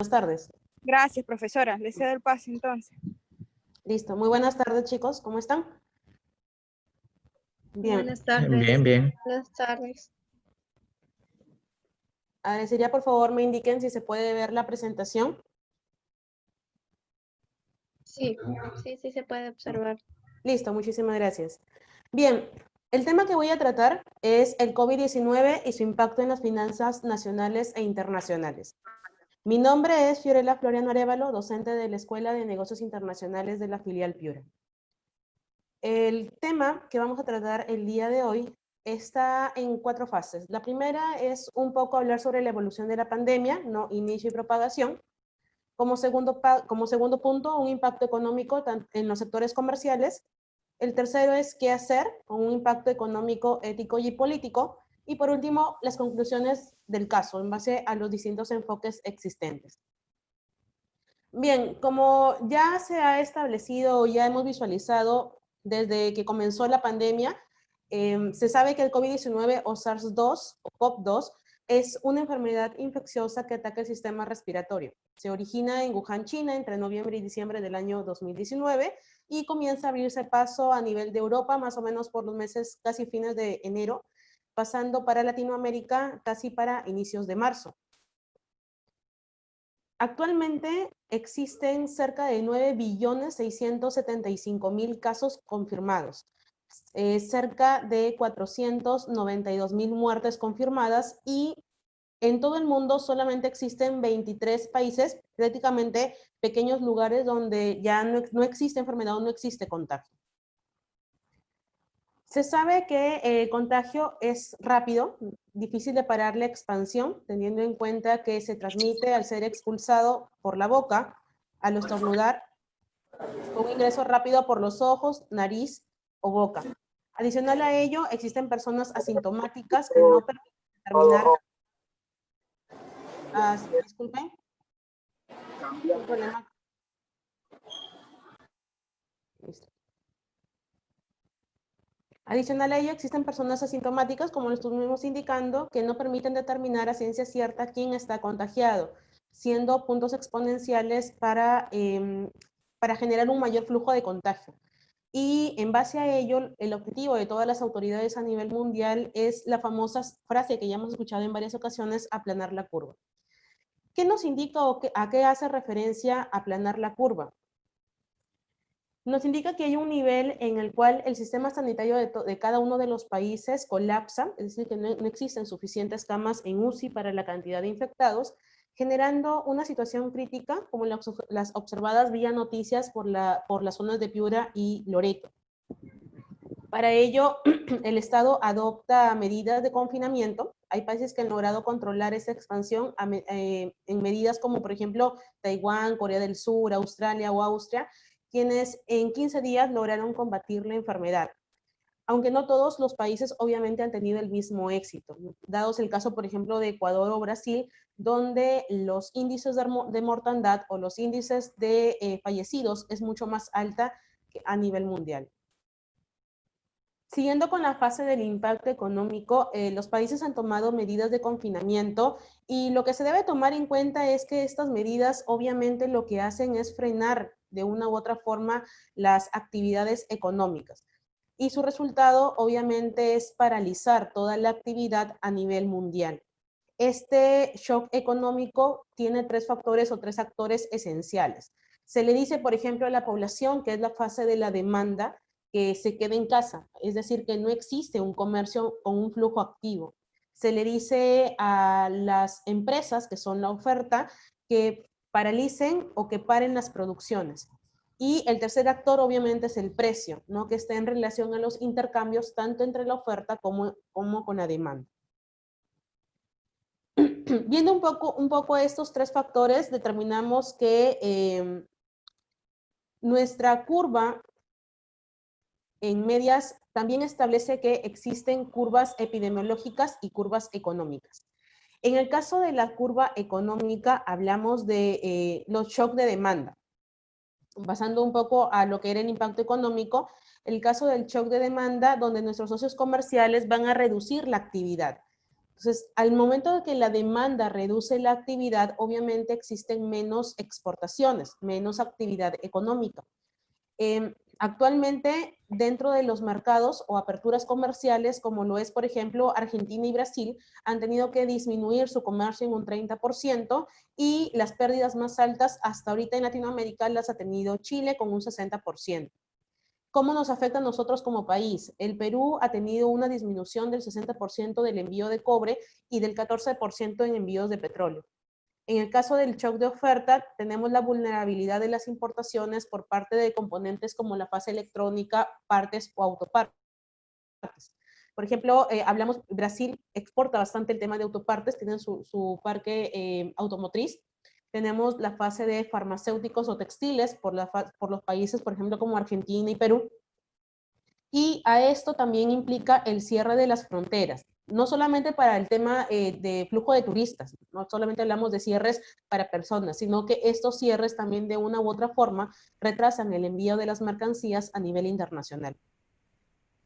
Buenas tardes. Gracias, profesora. Le cedo el paso entonces. Listo. Muy buenas tardes, chicos. ¿Cómo están? Bien. Buenas tardes. Bien, bien. Buenas tardes. Agradecería, por favor, me indiquen si se puede ver la presentación. Sí, sí se puede observar. Listo, muchísimas gracias. Bien, el tema que voy a tratar es el COVID-19 y su impacto en las finanzas nacionales e internacionales. Mi nombre es Fiorella Floriano Arévalo, docente de la Escuela de Negocios Internacionales de la filial Piura. El tema que vamos a tratar el día de hoy está en 4 fases. La primera es un poco hablar sobre la evolución de la pandemia, ¿no? Inicio y propagación. Como segundo punto, un impacto económico en los sectores comerciales. El tercero es qué hacer con un impacto económico, ético y político. Y por último, las conclusiones del caso en base a los distintos enfoques existentes. Bien, como ya se ha establecido, ya hemos visualizado desde que comenzó la pandemia, se sabe que el COVID-19 o SARS-2 o CoV-2 es una enfermedad infecciosa que ataca el sistema respiratorio. Se origina en Wuhan, China, entre noviembre y diciembre del año 2019 y comienza a abrirse paso a nivel de Europa, más o menos por los meses casi fines de enero, pasando para Latinoamérica casi para inicios de marzo. Actualmente existen cerca de 9.675.000 casos confirmados, cerca de 492.000 muertes confirmadas y en todo el mundo solamente existen 23 países, prácticamente pequeños lugares donde ya no existe enfermedad o no existe contagio. Se sabe que el contagio es rápido, difícil de parar la expansión, teniendo en cuenta que se transmite al ser expulsado por la boca, al estornudar, un ingreso rápido por los ojos, nariz o boca. Adicional a ello, existen personas asintomáticas que no permiten determinar... disculpen. Un problema. Listo. Adicional a ello, existen personas asintomáticas, como lo estuvimos indicando, que no permiten determinar a ciencia cierta quién está contagiado, siendo puntos exponenciales para generar un mayor flujo de contagio. Y en base a ello, el objetivo de todas las autoridades a nivel mundial es la famosa frase que ya hemos escuchado en varias ocasiones, aplanar la curva. ¿Qué nos indica o a qué hace referencia aplanar la curva? Nos indica que hay un nivel en el cual el sistema sanitario de cada uno de los países colapsa, es decir, que no existen suficientes camas en UCI para la cantidad de infectados, generando una situación crítica como las observadas vía noticias por las zonas de Piura y Loreto. Para ello, el Estado adopta medidas de confinamiento. Hay países que han logrado controlar esa expansión en medidas como, por ejemplo, Taiwán, Corea del Sur, Australia o Austria, quienes en 15 días lograron combatir la enfermedad. Aunque no todos los países obviamente han tenido el mismo éxito, dados el caso, por ejemplo, de Ecuador o Brasil, donde los índices de mortandad o los índices de fallecidos es mucho más alta que a nivel mundial. Siguiendo con la fase del impacto económico, los países han tomado medidas de confinamiento y lo que se debe tomar en cuenta es que estas medidas obviamente lo que hacen es frenar de una u otra forma las actividades económicas. Y su resultado obviamente es paralizar toda la actividad a nivel mundial. Este shock económico tiene 3 factores o 3 actores esenciales. Se le dice, por ejemplo, a la población, que es la fase de la demanda, que se quede en casa, es decir, que no existe un comercio o un flujo activo. Se le dice a las empresas, que son la oferta, que paralicen o que paren las producciones. Y el tercer actor obviamente es el precio, ¿no? Que está en relación a los intercambios tanto entre la oferta como con la demanda. Viendo un poco estos 3 factores, determinamos que nuestra curva en medias también establece que existen curvas epidemiológicas y curvas económicas. En el caso de la curva económica, hablamos de los shocks de demanda. Pasando un poco a lo que era el impacto económico, el caso del shock de demanda, donde nuestros socios comerciales van a reducir la actividad. Entonces, al momento de que la demanda reduce la actividad, obviamente existen menos exportaciones, menos actividad económica. Actualmente, dentro de los mercados o aperturas comerciales, como lo es, por ejemplo, Argentina y Brasil, han tenido que disminuir su comercio en un 30% y las pérdidas más altas hasta ahorita en Latinoamérica las ha tenido Chile con un 60%. ¿Cómo nos afecta a nosotros como país? El Perú ha tenido una disminución del 60% del envío de cobre y del 14% en envíos de petróleo. En el caso del shock de oferta, tenemos la vulnerabilidad de las importaciones por parte de componentes como la fase electrónica, partes o autopartes. Por ejemplo, Brasil exporta bastante el tema de autopartes, tienen su parque automotriz. Tenemos la fase de farmacéuticos o textiles por los países, por ejemplo, como Argentina y Perú. Y a esto también implica el cierre de las fronteras, no solamente para el tema de flujo de turistas, no solamente hablamos de cierres para personas, sino que estos cierres también de una u otra forma retrasan el envío de las mercancías a nivel internacional.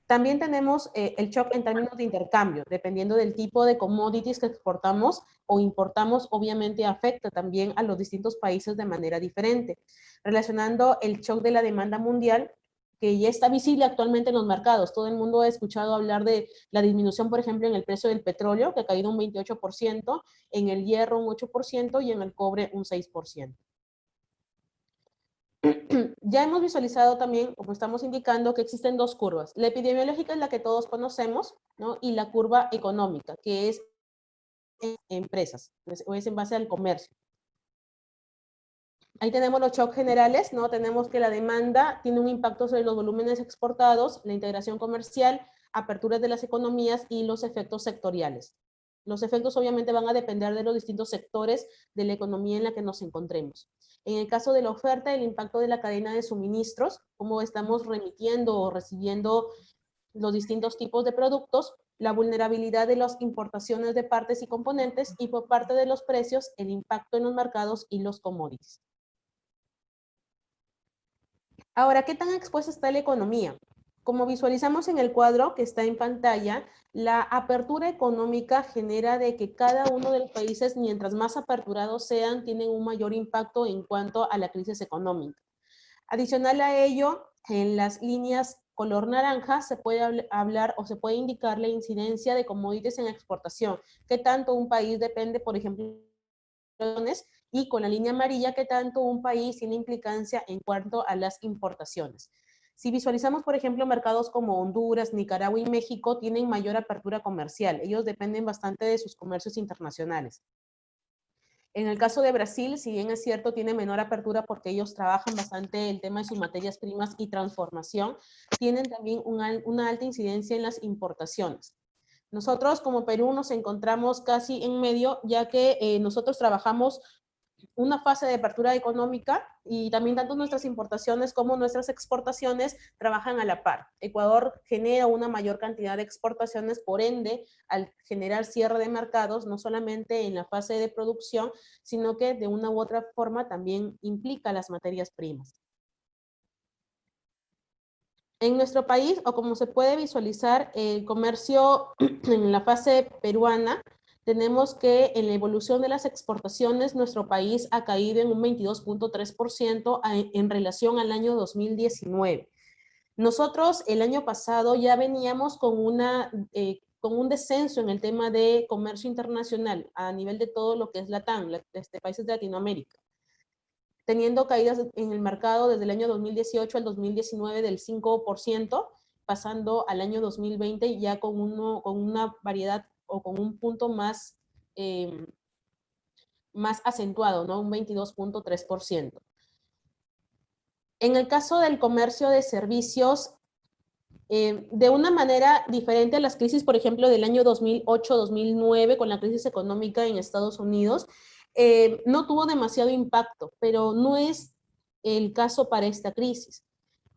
También tenemos el shock en términos de intercambio, dependiendo del tipo de commodities que exportamos o importamos, obviamente afecta también a los distintos países de manera diferente. Relacionando el shock de la demanda mundial, que ya está visible actualmente en los mercados. Todo el mundo ha escuchado hablar de la disminución, por ejemplo, en el precio del petróleo, que ha caído un 28%, en el hierro un 8% y en el cobre un 6%. Ya hemos visualizado también, como estamos indicando, que existen dos curvas. La epidemiológica es la que todos conocemos, ¿no? Y la curva económica, que es en empresas, o es en base al comercio. Ahí tenemos los shocks generales, ¿no? Tenemos que la demanda tiene un impacto sobre los volúmenes exportados, la integración comercial, aperturas de las economías y los efectos sectoriales. Los efectos obviamente van a depender de los distintos sectores de la economía en la que nos encontremos. En el caso de la oferta, el impacto de la cadena de suministros, cómo estamos remitiendo o recibiendo los distintos tipos de productos, la vulnerabilidad de las importaciones de partes y componentes, y por parte de los precios, el impacto en los mercados y los commodities. Ahora, ¿qué tan expuesta está la economía? Como visualizamos en el cuadro que está en pantalla, la apertura económica genera de que cada uno de los países, mientras más aperturados sean, tienen un mayor impacto en cuanto a la crisis económica. Adicional a ello, en las líneas color naranja se puede hablar o se puede indicar la incidencia de commodities en exportación, que tanto un país depende, por ejemplo, y con la línea amarilla que tanto un país tiene implicancia en cuanto a las importaciones. Si visualizamos, por ejemplo, mercados como Honduras, Nicaragua y México, tienen mayor apertura comercial. Ellos dependen bastante de sus comercios internacionales. En el caso de Brasil, si bien es cierto, tiene menor apertura porque ellos trabajan bastante el tema de sus materias primas y transformación, tienen también una alta incidencia en las importaciones. Nosotros como Perú nos encontramos casi en medio, ya que nosotros trabajamos una fase de apertura económica y también tanto nuestras importaciones como nuestras exportaciones trabajan a la par. Ecuador genera una mayor cantidad de exportaciones, por ende, al generar cierre de mercados, no solamente en la fase de producción, sino que de una u otra forma también implica las materias primas. En nuestro país, o como se puede visualizar, el comercio en la fase peruana, tenemos que en la evolución de las exportaciones, nuestro país ha caído en un 22.3% en relación al año 2019. Nosotros el año pasado ya veníamos con un descenso en el tema de comercio internacional a nivel de todo lo que es LATAM, países de Latinoamérica, teniendo caídas en el mercado desde el año 2018 al 2019 del 5%, pasando al año 2020 ya con una variedad o con un punto más acentuado, ¿no? Un 22.3%. En el caso del comercio de servicios, de una manera diferente a las crisis, por ejemplo, del año 2008-2009, con la crisis económica en Estados Unidos, no tuvo demasiado impacto, pero no es el caso para esta crisis.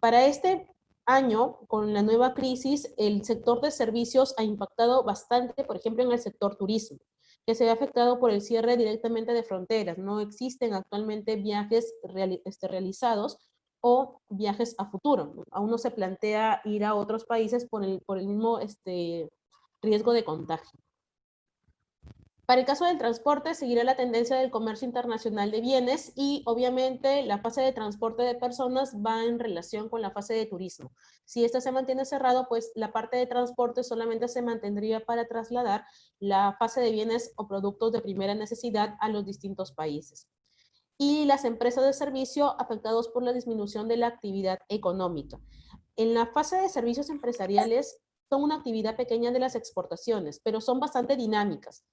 Para este año, con la nueva crisis, el sector de servicios ha impactado bastante, por ejemplo, en el sector turismo, que se ve afectado por el cierre directamente de fronteras. No existen actualmente viajes realizados o viajes a futuro. Aún no se plantea ir a otros países por el mismo riesgo de contagio. Para el caso del transporte, seguirá la tendencia del comercio internacional de bienes y obviamente la fase de transporte de personas va en relación con la fase de turismo. Si esta se mantiene cerrado, pues la parte de transporte solamente se mantendría para trasladar la fase de bienes o productos de primera necesidad a los distintos países. Y las empresas de servicio afectados por la disminución de la actividad económica. En la fase de servicios empresariales son una actividad pequeña de las exportaciones, pero son bastante dinámicas.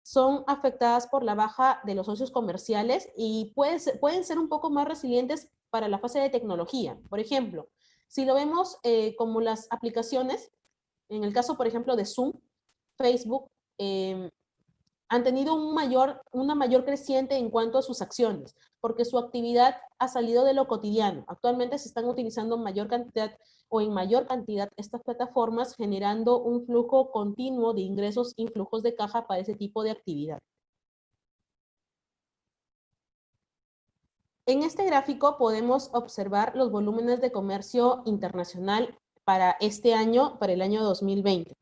Son afectadas por la baja de los socios comerciales y pueden ser un poco más resilientes para la fase de tecnología. Por ejemplo, si lo vemos como las aplicaciones, en el caso, por ejemplo, de Zoom, Facebook, han tenido una mayor creciente en cuanto a sus acciones, porque su actividad ha salido de lo cotidiano. Actualmente se están utilizando en mayor cantidad estas plataformas, generando un flujo continuo de ingresos y flujos de caja para ese tipo de actividad. En este gráfico podemos observar los volúmenes de comercio internacional para este año, para el año 2020.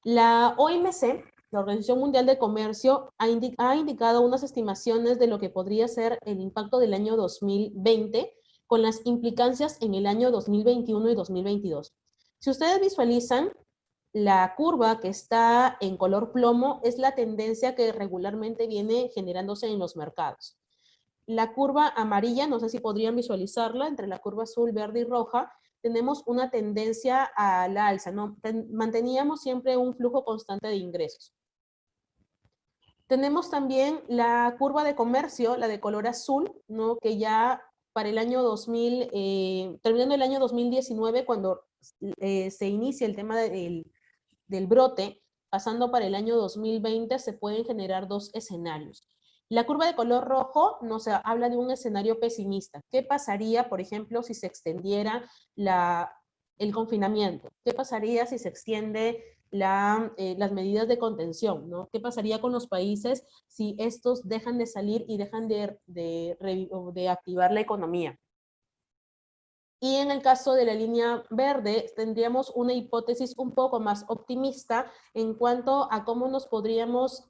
La OMC, la Organización Mundial de Comercio, ha indicado unas estimaciones de lo que podría ser el impacto del año 2020 con las implicancias en el año 2021 y 2022. Si ustedes visualizan, la curva que está en color plomo es la tendencia que regularmente viene generándose en los mercados. La curva amarilla, no sé si podrían visualizarla, entre la curva azul, verde y roja, tenemos una tendencia a la alza, ¿no? Manteníamos siempre un flujo constante de ingresos. Tenemos también la curva de comercio, la de color azul, ¿no? Que ya para el año 2000, terminando el año 2019, cuando se inicia el tema del brote, pasando para el año 2020, se pueden generar dos escenarios. La curva de color rojo nos habla de un escenario pesimista. ¿Qué pasaría, por ejemplo, si se extendiera el confinamiento? ¿Qué pasaría si se extiende las medidas de contención, ¿no? ¿Qué pasaría con los países si estos dejan de salir y dejan de activar la economía? Y en el caso de la línea verde, tendríamos una hipótesis un poco más optimista en cuanto a cómo nos podríamos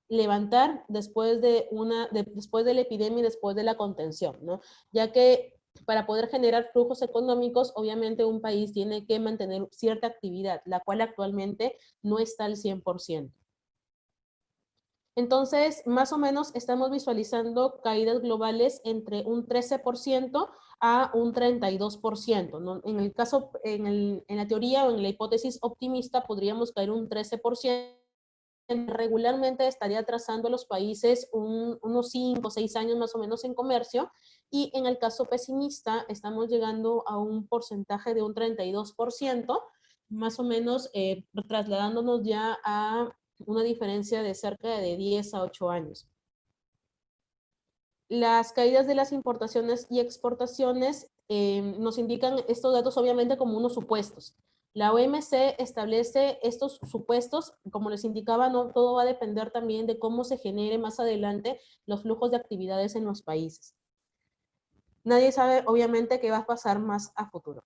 levantar después de la epidemia y después de la contención, ¿no? Ya que para poder generar flujos económicos, obviamente un país tiene que mantener cierta actividad, la cual actualmente no está al 100%. Entonces, más o menos estamos visualizando caídas globales entre un 13% a un 32%, ¿no? En el caso, en la teoría o en la hipótesis optimista, podríamos caer un 13%. Regularmente estaría trazando a los países unos 5 o 6 años más o menos en comercio, y en el caso pesimista estamos llegando a un porcentaje de un 32%, más o menos trasladándonos ya a una diferencia de cerca de 10 a 8 años. Las caídas de las importaciones y exportaciones nos indican estos datos obviamente como unos supuestos. La OMC establece estos supuestos, como les indicaba, no todo va a depender también de cómo se genere más adelante los flujos de actividades en los países. Nadie sabe obviamente qué va a pasar más a futuro.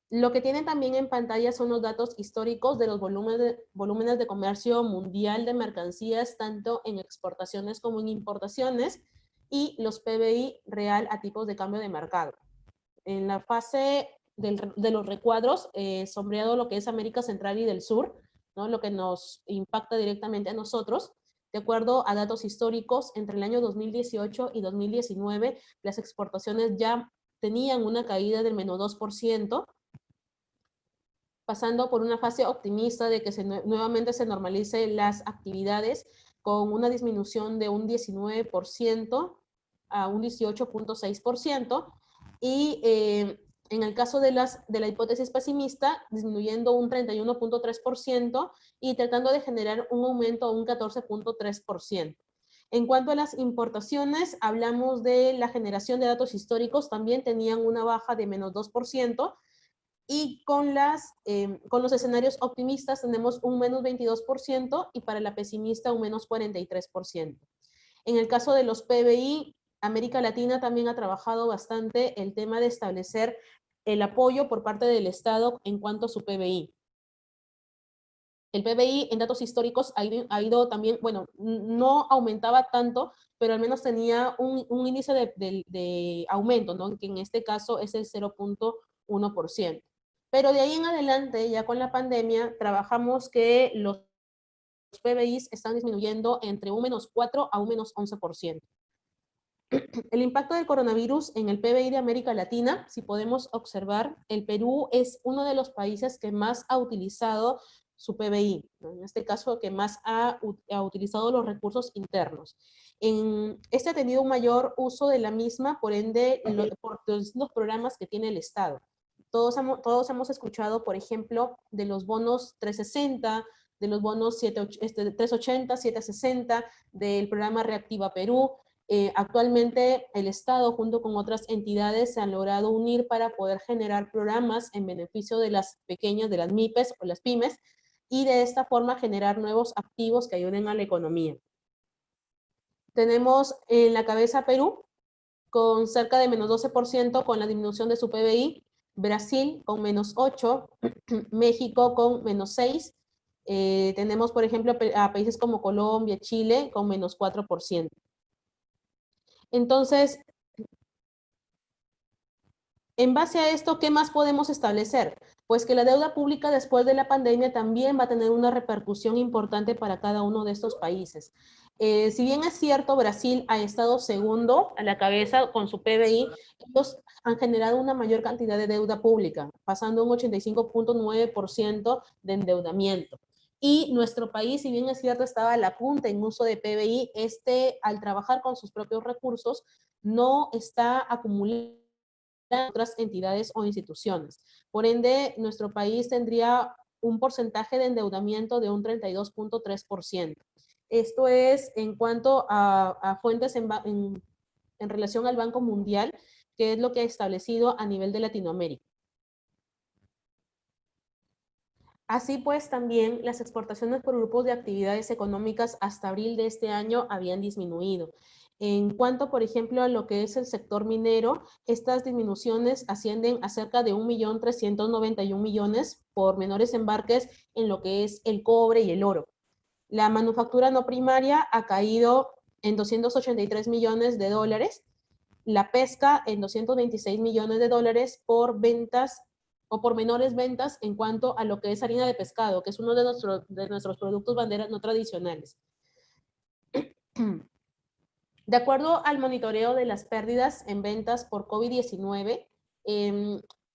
Lo que tienen también en pantalla son los datos históricos de los volúmenes de comercio mundial de mercancías, tanto en exportaciones como en importaciones, y los PBI real a tipos de cambio de mercado. En la fase de los recuadros, sombreado lo que es América Central y del Sur, ¿no? Lo que nos impacta directamente a nosotros. De acuerdo a datos históricos, entre el año 2018 y 2019, las exportaciones ya tenían una caída del menos 2%, pasando por una fase optimista de que nuevamente se normalicen las actividades con una disminución de un 19% a un 18.6%, y en el caso de la hipótesis pesimista, disminuyendo un 31.3% y tratando de generar un aumento a un 14.3%. En cuanto a las importaciones, hablamos de la generación de datos históricos, también tenían una baja de menos 2%, y con los escenarios optimistas tenemos un menos 22% y para la pesimista un menos 43%. En el caso de los PBI, América Latina también ha trabajado bastante el tema de establecer el apoyo por parte del Estado en cuanto a su PBI. El PBI en datos históricos ha ido también, bueno, no aumentaba tanto, pero al menos tenía un índice de aumento, ¿no? Que en este caso es el 0.1%. Pero de ahí en adelante, ya con la pandemia, trabajamos que los PBIs están disminuyendo entre un -4 a un -11%. El impacto del coronavirus en el PBI de América Latina, si podemos observar, el Perú es uno de los países que más ha utilizado su PBI, ¿no? En este caso que más ha utilizado los recursos internos. Este ha tenido un mayor uso de la misma, por ende, por los programas que tiene el Estado. Todos hemos escuchado, por ejemplo, de los bonos 360, de los bonos 380, 760, del programa Reactiva Perú. Actualmente el Estado junto con otras entidades se han logrado unir para poder generar programas en beneficio de las pequeñas, de las MIPES o las pymes, y de esta forma generar nuevos activos que ayuden a la economía. Tenemos en la cabeza Perú, con cerca de -12% con la disminución de su PBI, Brasil con -8%, México con -6%, tenemos por ejemplo a países como Colombia, Chile con -4%. Entonces, en base a esto, ¿qué más podemos establecer? Pues que la deuda pública después de la pandemia también va a tener una repercusión importante para cada uno de estos países. Si bien es cierto, Brasil ha estado segundo a la cabeza con su PBI, ellos han generado una mayor cantidad de deuda pública, pasando un 85.9% de endeudamiento. Y nuestro país, si bien es cierto, estaba a la punta en uso de PBI, al trabajar con sus propios recursos, no está acumulando otras entidades o instituciones. Por ende, nuestro país tendría un porcentaje de endeudamiento de un 32.3%. Esto es en cuanto a fuentes en relación al Banco Mundial, que es lo que ha establecido a nivel de Latinoamérica. Así pues, también las exportaciones por grupos de actividades económicas hasta abril de este año habían disminuido. En cuanto, por ejemplo, a lo que es el sector minero, estas disminuciones ascienden a cerca de 1.391.000.000 por menores embarques en lo que es el cobre y el oro. La manufactura no primaria ha caído en 283 millones de dólares, la pesca en 226 millones de dólares por ventas o por menores ventas en cuanto a lo que es harina de pescado, que es uno de nuestros productos banderas no tradicionales. De acuerdo al monitoreo de las pérdidas en ventas por COVID-19,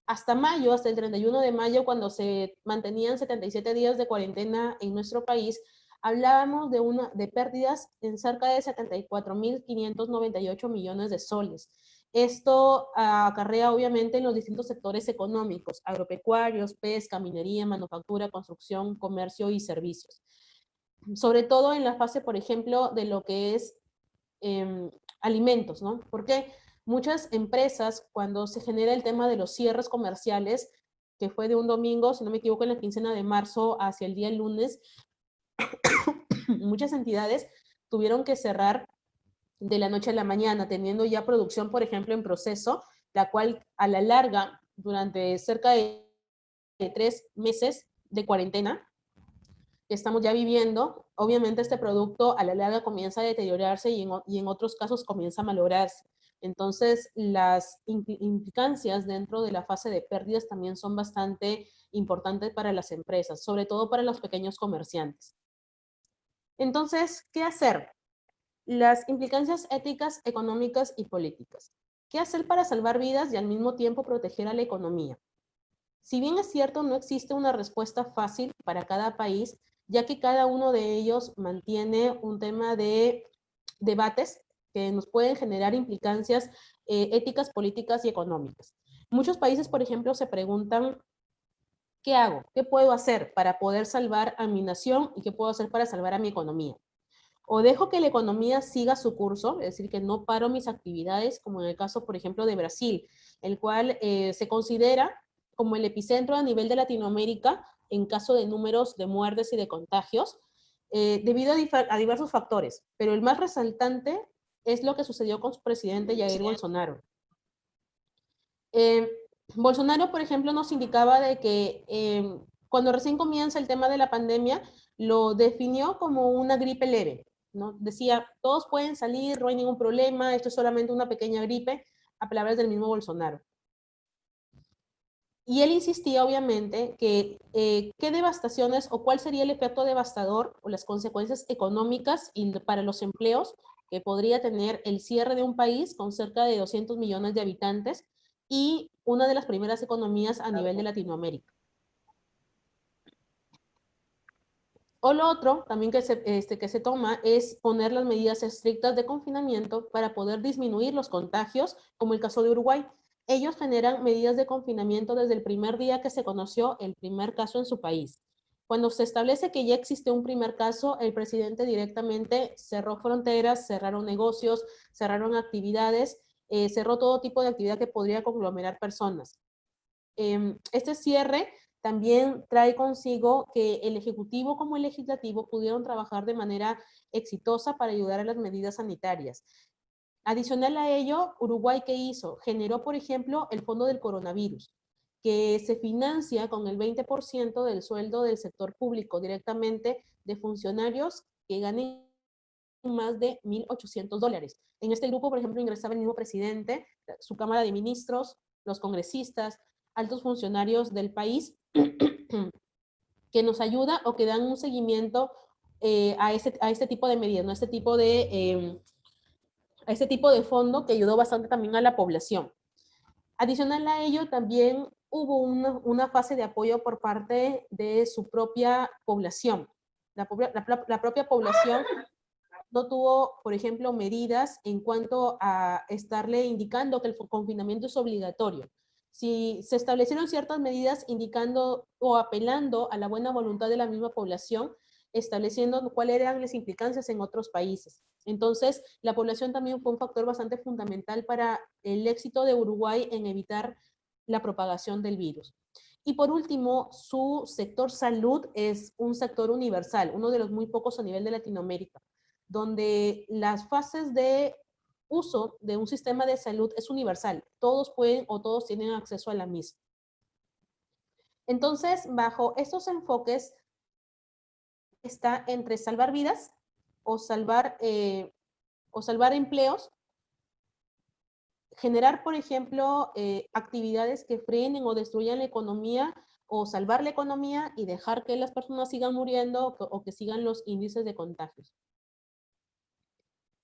hasta mayo, hasta el 31 de mayo, cuando se mantenían 77 días de cuarentena en nuestro país, hablábamos de pérdidas en cerca de 74.598 millones de soles. Esto acarrea obviamente en los distintos sectores económicos, agropecuarios, pesca, minería, manufactura, construcción, comercio y servicios. Sobre todo en la fase, por ejemplo, de lo que es alimentos, ¿no? Porque muchas empresas, cuando se genera el tema de los cierres comerciales, que fue de un domingo, si no me equivoco, en la quincena de marzo hacia el día lunes, muchas entidades tuvieron que cerrar de la noche a la mañana, teniendo ya producción, por ejemplo, en proceso, la cual a la larga, durante cerca de 3 meses de cuarentena, que estamos ya viviendo, obviamente este producto a la larga comienza a deteriorarse y en otros casos comienza a malograrse. Entonces, las implicancias dentro de la fase de pérdidas también son bastante importantes para las empresas, sobre todo para los pequeños comerciantes. Entonces, ¿qué hacer? Las implicancias éticas, económicas y políticas. ¿Qué hacer para salvar vidas y al mismo tiempo proteger a la economía? Si bien es cierto, no existe una respuesta fácil para cada país, ya que cada uno de ellos mantiene un tema de debates que nos pueden generar implicancias éticas, políticas y económicas. Muchos países, por ejemplo, se preguntan, ¿qué hago? ¿Qué puedo hacer para poder salvar a mi nación y qué puedo hacer para salvar a mi economía? O dejo que la economía siga su curso, es decir, que no paro mis actividades, como en el caso, por ejemplo, de Brasil, el cual se considera como el epicentro a nivel de Latinoamérica en caso de números de muertes y de contagios, debido a diversos factores. Pero el más resaltante es lo que sucedió con su presidente Jair Bolsonaro. Bolsonaro, por ejemplo, nos indicaba de que cuando recién comienza el tema de la pandemia, lo definió como una gripe leve, ¿no? Decía, todos pueden salir, no hay ningún problema, esto es solamente una pequeña gripe, a palabras del mismo Bolsonaro. Y él insistía, obviamente, que qué devastaciones o cuál sería el efecto devastador o las consecuencias económicas y para los empleos que podría tener el cierre de un país con cerca de 200 millones de habitantes y una de las primeras economías a nivel de Latinoamérica. O lo otro también que se toma es poner las medidas estrictas de confinamiento para poder disminuir los contagios, como el caso de Uruguay. Ellos generan medidas de confinamiento desde el primer día que se conoció el primer caso en su país. Cuando se establece que ya existe un primer caso, el presidente directamente cerró fronteras, cerraron negocios, cerraron actividades, cerró todo tipo de actividad que podría conglomerar personas. Este cierre también trae consigo que el Ejecutivo como el Legislativo pudieron trabajar de manera exitosa para ayudar a las medidas sanitarias. Adicional a ello, Uruguay, ¿qué hizo? Generó, por ejemplo, el Fondo del Coronavirus, que se financia con el 20% del sueldo del sector público directamente de funcionarios que ganen más de $1.800. En este grupo, por ejemplo, ingresaba el mismo presidente, su Cámara de Ministros, los congresistas, altos funcionarios del país, que nos ayuda o que dan un seguimiento a este tipo de medidas, ¿no? A este tipo de fondo que ayudó bastante también a la población. Adicional a ello, también hubo una fase de apoyo por parte de su propia población. La propia población no tuvo, por ejemplo, medidas en cuanto a estarle indicando que el confinamiento es obligatorio. Si se establecieron ciertas medidas indicando o apelando a la buena voluntad de la misma población, estableciendo cuáles eran las implicancias en otros países. Entonces, la población también fue un factor bastante fundamental para el éxito de Uruguay en evitar la propagación del virus. Y por último, su sector salud es un sector universal, uno de los muy pocos a nivel de Latinoamérica, donde las fases de uso de un sistema de salud es universal. Todos pueden o todos tienen acceso a la misma. Entonces, bajo estos enfoques, está entre salvar vidas o salvar empleos, generar, por ejemplo, actividades que frenen o destruyan la economía o salvar la economía y dejar que las personas sigan muriendo o que sigan los índices de contagios.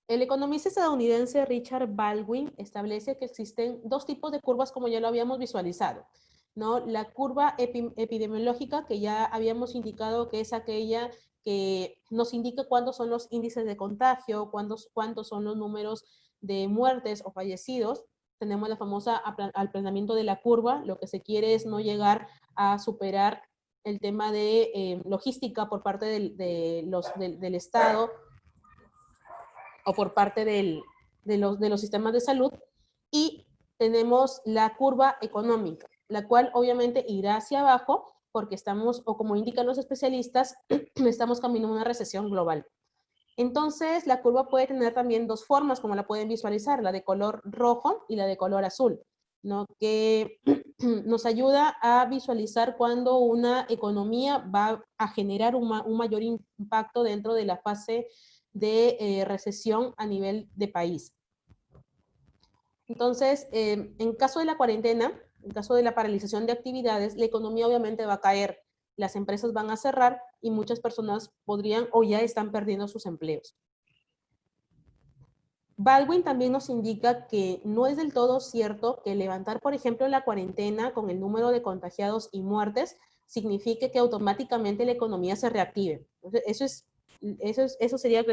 El economista estadounidense Richard Baldwin establece que existen dos tipos de curvas como ya lo habíamos visualizado, ¿no? La curva epidemiológica, que ya habíamos indicado que es aquella que nos indica cuántos son los índices de contagio, cuántos son los números de muertes o fallecidos. Tenemos la famosa aplanamiento de la curva, lo que se quiere es no llegar a superar el tema de logística por parte del Estado o por parte de los sistemas de salud, y tenemos la curva económica, la cual obviamente irá hacia abajo porque estamos, o como indican los especialistas, estamos caminando a una recesión global. Entonces, la curva puede tener también dos formas, como la pueden visualizar, la de color rojo y la de color azul, ¿no? Que nos ayuda a visualizar cuando una economía va a generar un mayor impacto dentro de la fase de recesión a nivel de país. Entonces, en caso de la cuarentena, en caso de la paralización de actividades, la economía obviamente va a caer, las empresas van a cerrar y muchas personas podrían o ya están perdiendo sus empleos. Baldwin también nos indica que no es del todo cierto que levantar, por ejemplo, la cuarentena con el número de contagiados y muertes signifique que automáticamente la economía se reactive. Eso sería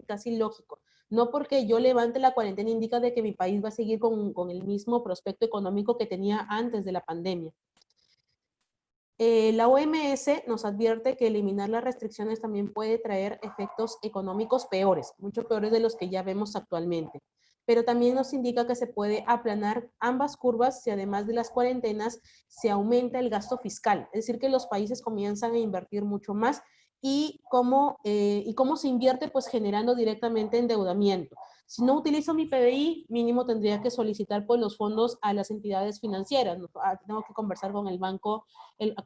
casi lógico. No porque yo levante la cuarentena indica de que mi país va a seguir con el mismo prospecto económico que tenía antes de la pandemia. La OMS nos advierte que eliminar las restricciones también puede traer efectos económicos peores, mucho peores de los que ya vemos actualmente. Pero también nos indica que se puede aplanar ambas curvas si además de las cuarentenas se aumenta el gasto fiscal. Es decir, que los países comienzan a invertir mucho más y cómo se invierte, pues generando directamente endeudamiento. Si no utilizo mi PBI, mínimo tendría que solicitar pues, los fondos a las entidades financieras, ¿no? Tengo que conversar con el banco,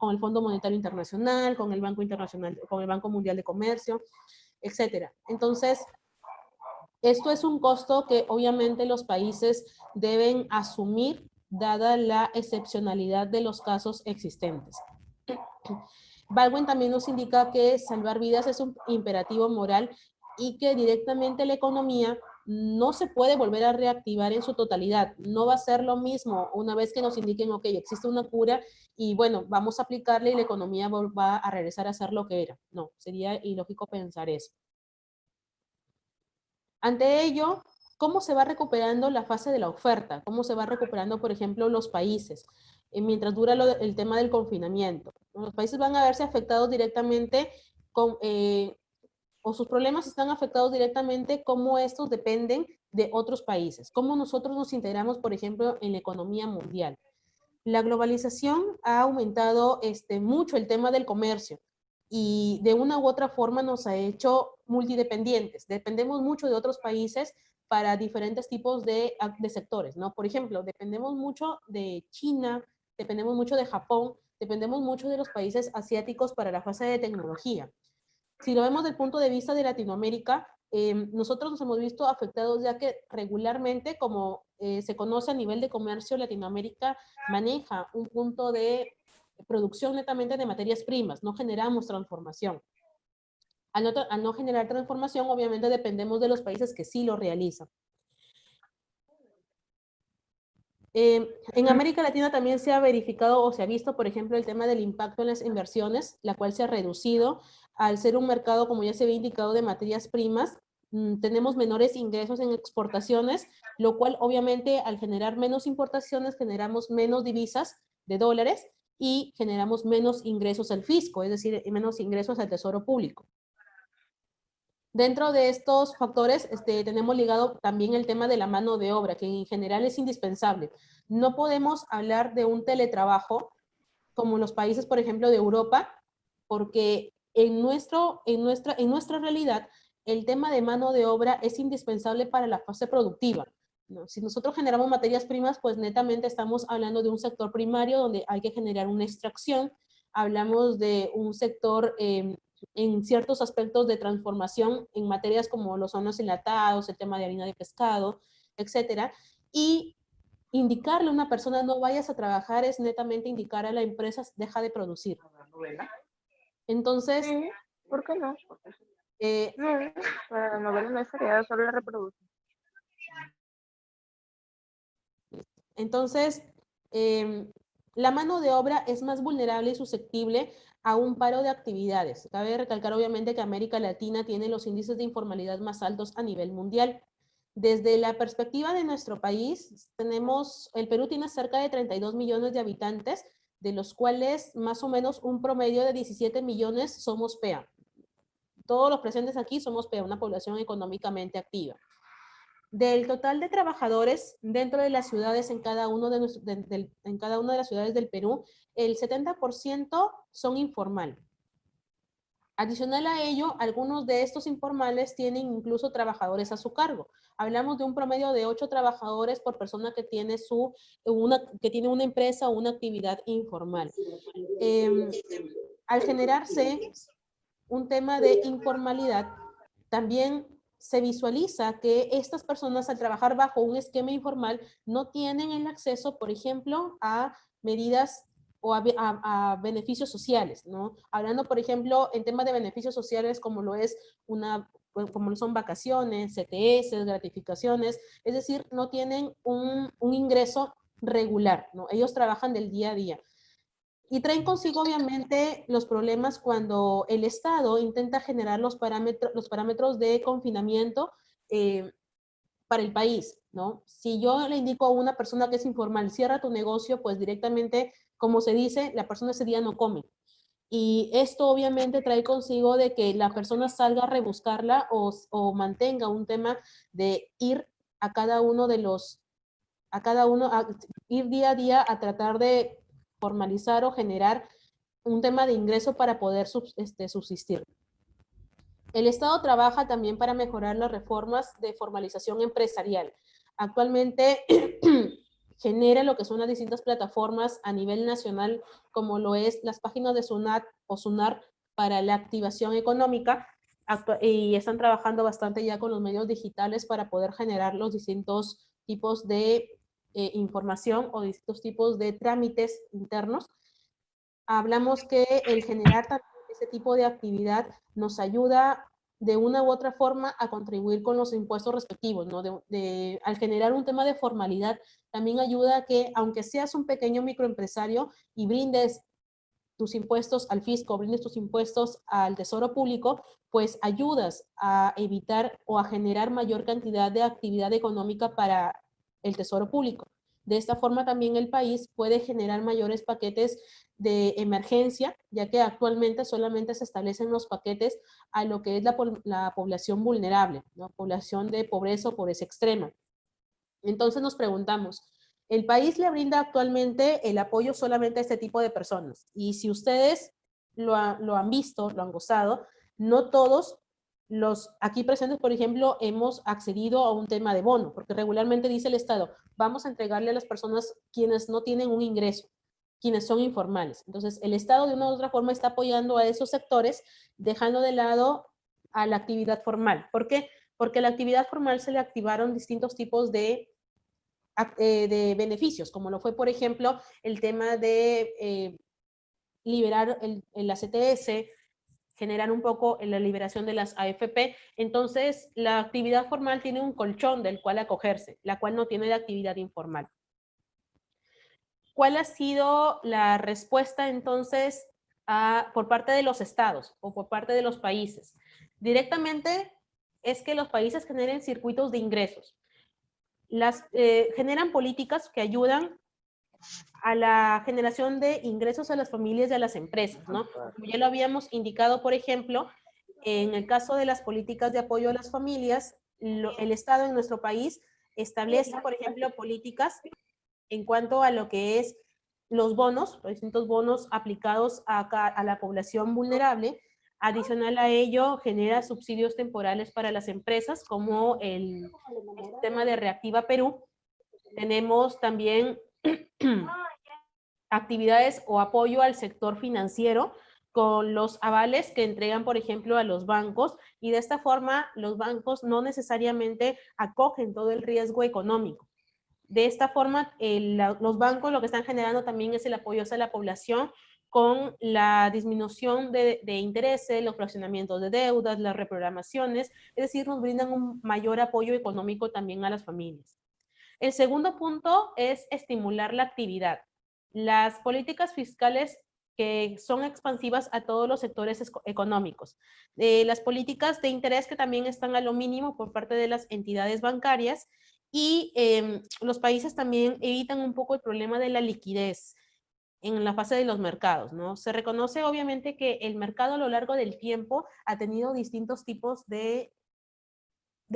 con el Fondo Monetario Internacional, con el Banco Internacional, con el Banco Mundial de Comercio, etcétera. Entonces, esto es un costo que obviamente los países deben asumir dada la excepcionalidad de los casos existentes. Baldwin también nos indica que salvar vidas es un imperativo moral y que directamente la economía no se puede volver a reactivar en su totalidad. No va a ser lo mismo una vez que nos indiquen, ok, existe una cura y bueno, vamos a aplicarle y la economía va a regresar a ser lo que era. No, sería ilógico pensar eso. Ante ello, ¿cómo se va recuperando la fase de la oferta? ¿Cómo se va recuperando, por ejemplo, los países mientras dura el tema del confinamiento? Los países van a verse afectados directamente o sus problemas están afectados directamente como estos dependen de otros países. Cómo nosotros nos integramos, por ejemplo, en la economía mundial. La globalización ha aumentado mucho el tema del comercio y de una u otra forma nos ha hecho multidependientes. Dependemos mucho de otros países para diferentes tipos de sectores, ¿no? Por ejemplo, dependemos mucho de China, dependemos mucho de Japón, dependemos mucho de los países asiáticos para la fase de tecnología. Si lo vemos desde el punto de vista de Latinoamérica, nosotros nos hemos visto afectados ya que regularmente, como se conoce a nivel de comercio, Latinoamérica maneja un punto de producción netamente de materias primas, no generamos transformación. Al no generar transformación, obviamente dependemos de los países que sí lo realizan. En América Latina también se ha verificado o se ha visto, por ejemplo, el tema del impacto en las inversiones, la cual se ha reducido al ser un mercado, como ya se había indicado, de materias primas. Tenemos menores ingresos en exportaciones, lo cual obviamente al generar menos importaciones generamos menos divisas de dólares y generamos menos ingresos al fisco, es decir, menos ingresos al tesoro público. Dentro de estos factores tenemos ligado también el tema de la mano de obra, que en general es indispensable. No podemos hablar de un teletrabajo como en los países, por ejemplo, de Europa, porque en nuestra realidad el tema de mano de obra es indispensable para la fase productiva, ¿no? Si nosotros generamos materias primas, pues netamente estamos hablando de un sector primario donde hay que generar una extracción, hablamos de un sector en ciertos aspectos de transformación en materias como los son los enlatados, el tema de harina de pescado, etcétera, y indicarle a una persona no vayas a trabajar es netamente indicar a la empresa deja de producir. Entonces, ¿Por qué no? no, Para la novela no es seriada, solo la reproduce. entonces la mano de obra es más vulnerable y susceptible a un paro de actividades. Cabe recalcar obviamente que América Latina tiene los índices de informalidad más altos a nivel mundial. Desde la perspectiva de nuestro país, el Perú tiene cerca de 32 millones de habitantes, de los cuales más o menos un promedio de 17 millones somos PEA. Todos los presentes aquí somos PEA, una población económicamente activa. Del total de trabajadores dentro de las ciudades en cada una de las ciudades del Perú, el 70% son informal. Adicional a ello, algunos de estos informales tienen incluso trabajadores a su cargo. Hablamos de un promedio de 8 trabajadores por persona que tiene una empresa o una actividad informal. Al generarse un tema de informalidad, también se visualiza que estas personas al trabajar bajo un esquema informal no tienen el acceso, por ejemplo, a medidas o a beneficios sociales, ¿no? Hablando, por ejemplo, en temas de beneficios sociales como como son vacaciones, CTS, gratificaciones, es decir, no tienen un ingreso regular, ¿no? Ellos trabajan del día a día. Y traen consigo, obviamente, los problemas cuando el Estado intenta generar los parámetros de confinamiento para el país, ¿no? Si yo le indico a una persona que es informal, cierra tu negocio, pues directamente, como se dice, la persona ese día no come. Y esto obviamente trae consigo de que la persona salga a rebuscarla o mantenga un tema de ir a cada uno ir día a día a tratar de formalizar o generar un tema de ingreso para poder subsistir. El Estado trabaja también para mejorar las reformas de formalización empresarial. Actualmente genera lo que son las distintas plataformas a nivel nacional, como lo es las páginas de SUNAT o SUNAR para la activación económica, y están trabajando bastante ya con los medios digitales para poder generar los distintos tipos de información o distintos tipos de trámites internos. Hablamos que el generar también ese tipo de actividad nos ayuda de una u otra forma a contribuir con los impuestos respectivos, ¿no? Al generar un tema de formalidad, también ayuda a que, aunque seas un pequeño microempresario y brindes tus impuestos al fisco, brindes tus impuestos al tesoro público, pues ayudas a evitar o a generar mayor cantidad de actividad económica para el tesoro público. De esta forma también el país puede generar mayores paquetes de emergencia, ya que actualmente solamente se establecen los paquetes a lo que es la población vulnerable, ¿no? Población de pobreza o pobreza extrema. Entonces nos preguntamos, el país le brinda actualmente el apoyo solamente a este tipo de personas. Y si ustedes lo han visto, lo han gozado, no todos los aquí presentes, por ejemplo, hemos accedido a un tema de bono, porque regularmente dice el Estado, vamos a entregarle a las personas quienes no tienen un ingreso, quienes son informales. Entonces, el Estado de una u otra forma está apoyando a esos sectores, dejando de lado a la actividad formal. ¿Por qué? Porque a la actividad formal se le activaron distintos tipos de beneficios, como lo fue, por ejemplo, el tema de liberar el ACTS, generar un poco la liberación de las AFP. Entonces, la actividad formal tiene un colchón del cual acogerse, la cual no tiene la actividad informal. ¿Cuál ha sido la respuesta entonces por parte de los estados o por parte de los países? Directamente es que los países generen circuitos de ingresos. Generan políticas que ayudan a la generación de ingresos a las familias y a las empresas, ¿no? Como ya lo habíamos indicado, por ejemplo, en el caso de las políticas de apoyo a las familias, el Estado en nuestro país establece, por ejemplo, políticas en cuanto a lo que es los bonos, los distintos bonos aplicados a la población vulnerable. Adicional a ello, genera subsidios temporales para las empresas, como el sistema de Reactiva Perú. Tenemos también actividades o apoyo al sector financiero con los avales que entregan, por ejemplo, a los bancos, y de esta forma los bancos no necesariamente acogen todo el riesgo económico. De esta forma, los bancos lo que están generando también es el apoyo hacia la población con la disminución de intereses, los fraccionamientos de deudas, las reprogramaciones, es decir, nos brindan un mayor apoyo económico también a las familias. El segundo punto es estimular la actividad. Las políticas fiscales que son expansivas a todos los sectores económicos. Las políticas de interés que también están a lo mínimo por parte de las entidades bancarias, y los países también evitan un poco el problema de la liquidez en la fase de los mercados, ¿no? Se reconoce obviamente que el mercado a lo largo del tiempo ha tenido distintos tipos de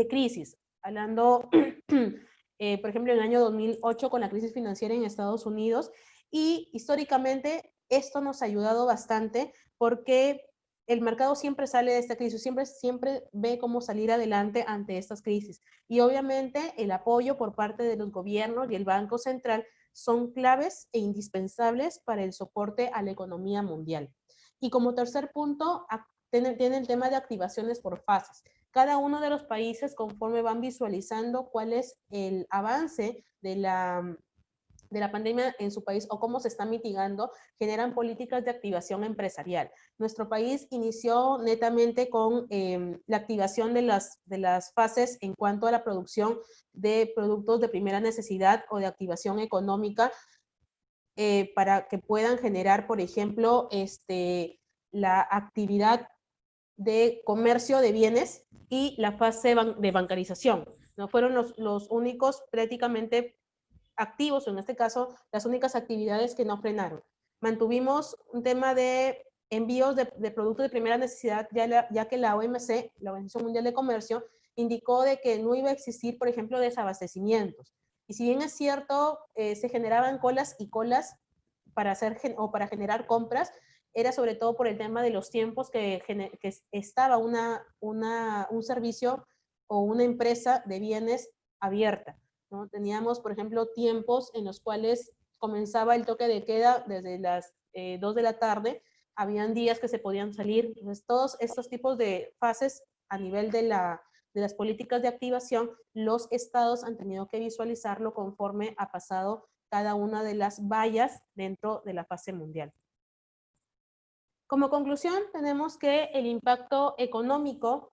crisis. Hablando, por ejemplo, en el año 2008 con la crisis financiera en Estados Unidos, y históricamente esto nos ha ayudado bastante porque el mercado siempre sale de esta crisis, siempre ve cómo salir adelante ante estas crisis. Y obviamente el apoyo por parte de los gobiernos y el Banco Central son claves e indispensables para el soporte a la economía mundial. Y como tercer punto, tiene el tema de activaciones por fases. Cada uno de los países, conforme van visualizando cuál es el avance de la pandemia en su país o cómo se está mitigando, generan políticas de activación empresarial. Nuestro país inició netamente con la activación de las fases en cuanto a la producción de productos de primera necesidad o de activación económica, para que puedan generar, por ejemplo, la actividad de comercio de bienes y la fase de bancarización. No fueron los únicos prácticamente activos, o en este caso, las únicas actividades que no frenaron. Mantuvimos un tema de envíos de productos de primera necesidad, ya que la OMC, la Organización Mundial de Comercio, indicó de que no iba a existir, por ejemplo, desabastecimientos. Y si bien es cierto, se generaban colas y colas para generar compras, era sobre todo por el tema de los tiempos que estaba un servicio o una empresa de bienes abierta, ¿no? Teníamos, por ejemplo, tiempos en los cuales comenzaba el toque de queda desde las 2 de la tarde, habían días que se podían salir. Entonces, todos estos tipos de fases a nivel de las políticas de activación, los estados han tenido que visualizarlo conforme ha pasado cada una de las vallas dentro de la fase mundial. Como conclusión, tenemos que el impacto económico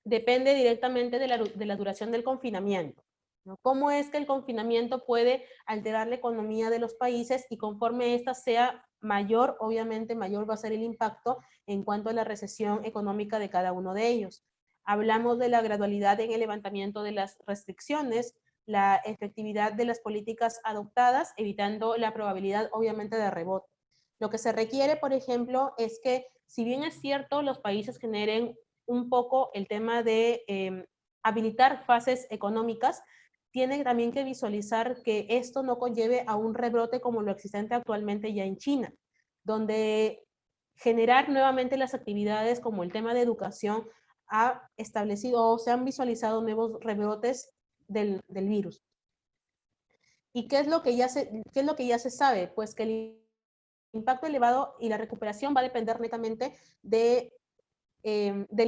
depende directamente de la duración del confinamiento, ¿no? ¿Cómo es que el confinamiento puede alterar la economía de los países? Y conforme esta sea mayor, obviamente mayor va a ser el impacto en cuanto a la recesión económica de cada uno de ellos. Hablamos de la gradualidad en el levantamiento de las restricciones, la efectividad de las políticas adoptadas, evitando la probabilidad, obviamente, de rebote. Lo que se requiere, por ejemplo, es que, si bien es cierto, los países generen un poco el tema de habilitar fases económicas, tienen también que visualizar que esto no conlleve a un rebrote como lo existente actualmente ya en China, donde generar nuevamente las actividades como el tema de educación ha establecido o se han visualizado nuevos rebrotes del virus. ¿Y qué es lo que ya se sabe? Pues que el impacto elevado y la recuperación va a depender netamente del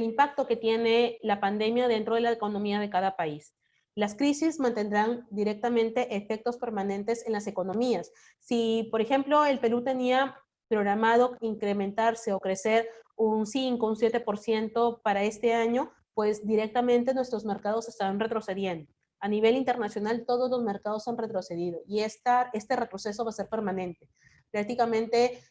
impacto que tiene la pandemia dentro de la economía de cada país. Las crisis mantendrán directamente efectos permanentes en las economías. Si, por ejemplo, el Perú tenía programado incrementarse o crecer un 5, un 7% para este año, pues directamente nuestros mercados están retrocediendo. A nivel internacional, todos los mercados han retrocedido y este retroceso va a ser permanente. Prácticamente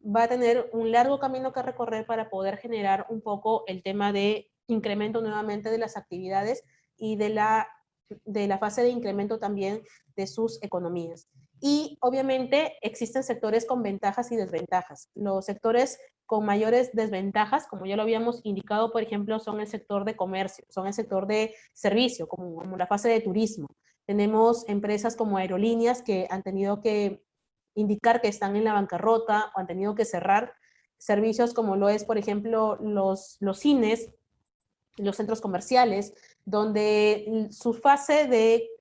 va a tener un largo camino que recorrer para poder generar un poco el tema de incremento nuevamente de las actividades y de la fase de incremento también de sus economías. Y obviamente existen sectores con ventajas y desventajas. Los sectores con mayores desventajas, como ya lo habíamos indicado, por ejemplo, son el sector de comercio, son el sector de servicio, como la fase de turismo. Tenemos empresas como aerolíneas que han tenido que indicar que están en la bancarrota o han tenido que cerrar. Servicios como lo es, por ejemplo, los cines, los centros comerciales, donde su fase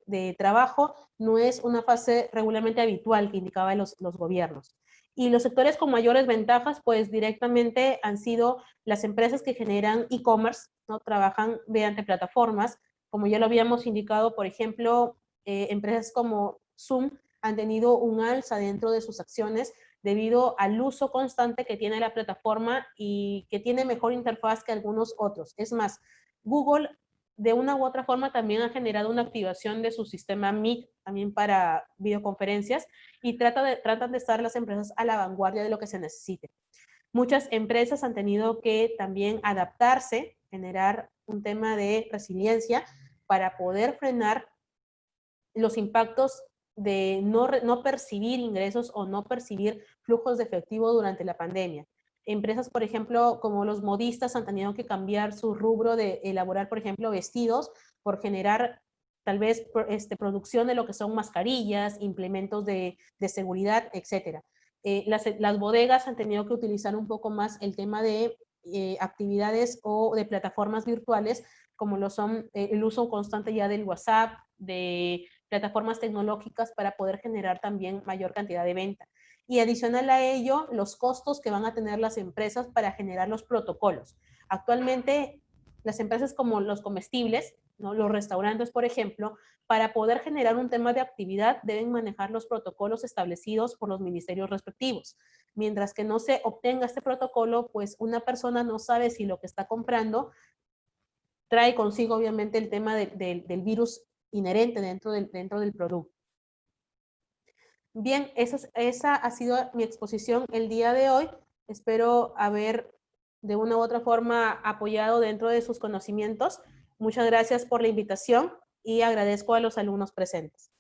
de trabajo no es una fase regularmente habitual que indicaban los gobiernos. Y los sectores con mayores ventajas, pues directamente han sido las empresas que generan e-commerce, ¿no? Trabajan mediante plataformas, como ya lo habíamos indicado, por ejemplo, empresas como Zoom han tenido un alza dentro de sus acciones debido al uso constante que tiene la plataforma y que tiene mejor interfaz que algunos otros. Es más, Google de una u otra forma también ha generado una activación de su sistema Meet también para videoconferencias y tratan de estar las empresas a la vanguardia de lo que se necesite. Muchas empresas han tenido que también adaptarse, generar un tema de resiliencia para poder frenar los impactos de no percibir ingresos o no percibir flujos de efectivo durante la pandemia. Empresas, por ejemplo, como los modistas han tenido que cambiar su rubro de elaborar, por ejemplo, vestidos por generar tal vez producción de lo que son mascarillas, implementos de seguridad, etc. Las bodegas han tenido que utilizar un poco más el tema de actividades o de plataformas virtuales, como lo son el uso constante ya del WhatsApp, de plataformas tecnológicas para poder generar también mayor cantidad de venta. Y adicional a ello, los costos que van a tener las empresas para generar los protocolos. Actualmente, las empresas como los comestibles, ¿no? Los restaurantes, por ejemplo, para poder generar un tema de actividad deben manejar los protocolos establecidos por los ministerios respectivos. Mientras que no se obtenga este protocolo, pues una persona no sabe si lo que está comprando trae consigo obviamente el tema del virus inherente dentro del producto. Bien, esa ha sido mi exposición el día de hoy. Espero haber de una u otra forma apoyado dentro de sus conocimientos. Muchas gracias por la invitación y agradezco a los alumnos presentes.